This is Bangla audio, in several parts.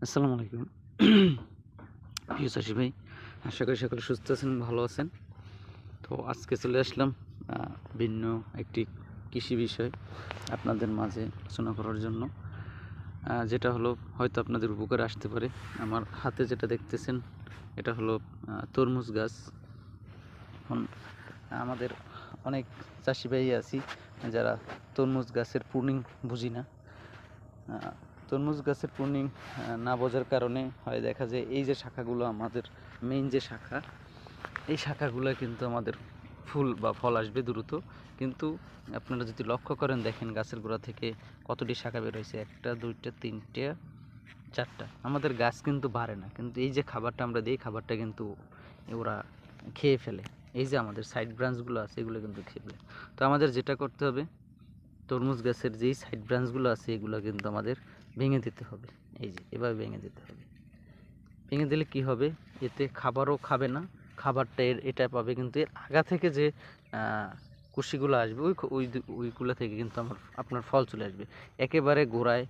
আসসালামু আলাইকুম। প্রিয় চাষি ভাই, আশা করি সকলে সুস্থ আছেন, ভালো আছেন। তো আজকে চলে আসলাম ভিন্ন একটি কৃষি বিষয় আপনাদের মাঝে আলোচনা করার জন্য, যেটা হলো হয়তো আপনাদের উপকারে আসতে পারে। আমার হাতে যেটা দেখতেছেন এটা হলো তরমুজ গাছ। এখন আমাদের অনেক চাষি ভাই আছি যারা তরমুজ গাছের প্রুনিং বুঝি না। তরমুজ গাছের প্রুনিং না বোঝার কারণে হয় দেখা যায় এই যে শাখাগুলো আমাদের মেইন যে শাখা, এই শাখাগুলো কিন্তু আমাদের ফুল বা ফল আসবে দ্রুত, কিন্তু আপনারা যদি লক্ষ্য করেন দেখেন গাছের গোড়া থেকে কতটি শাখা বের হয়েছে, 1টা 2টা 3টা 4টা। আমাদের গাছ কিন্তু বাড়ে না, কিন্তু এই যে খাবারটা আমরা দিই খাবারটা কিন্তু ওরা খেয়ে ফেলে। এই যে আমাদের সাইড ব্রাঞ্চগুলো আছে এগুলো কিন্তু খেয়ে ফেলে। তো আমাদের যেটা করতে হবে, তরমুজ গাছের যেই সাইড ব্রাঞ্চগুলো আছে এগুলো কিন্তু আমাদের ভেঙে দিতে হবে। এই যে এভাবে ভেঙে দিতে হবে। ভেঙে দিলে কি হবে, এতে খাবারও খাবে না, খাবারটা এটা পাবে, কিন্তু এর আগা থেকে যে কুশিগুলো আসবে ওইগুলো থেকে কিন্তু আপনার ফল চলে আসবে। একেবারে গোড়ায়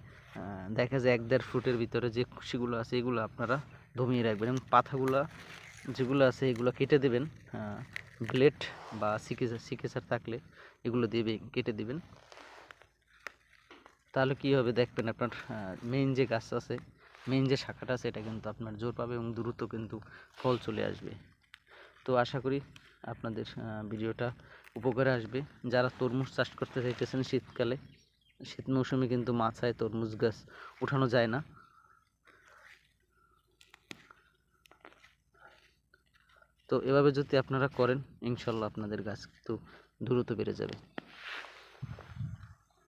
দেখা যায় 1-1.5 ফুটের ভিতরে যে কুশিগুলো আছে এগুলো আপনারা দমিয়ে রাখবেন, এবং পাতাগুলো যেগুলো আছে এগুলো কেটে দেবেন। ব্লেড বা সিকেচার থাকলে এগুলো দিয়ে কেটে দিবেন। তাহলে কি হবে দেখবেন, আপনার মেইন যে গাছ আছে, মেইন যে শাখাটা আছে এটা কিন্তু আপনার জোর পাবে এবং দ্রুত কিন্তু ফল চলে আসবে। তো আশা করি আপনাদের ভিডিওটা উপকারে আসবে। যারা তরমুজ চাষ করতে চাইতেছেন শীতকালে, শীত মৌসুমে কিন্তু মাচায় তরমুজ গাছ উঠানো যায় না। তো এভাবে যদি আপনারা করেন ইনশাল্লাহ আপনাদের গাছ কিন্তু দ্রুত বেড়ে যাবে।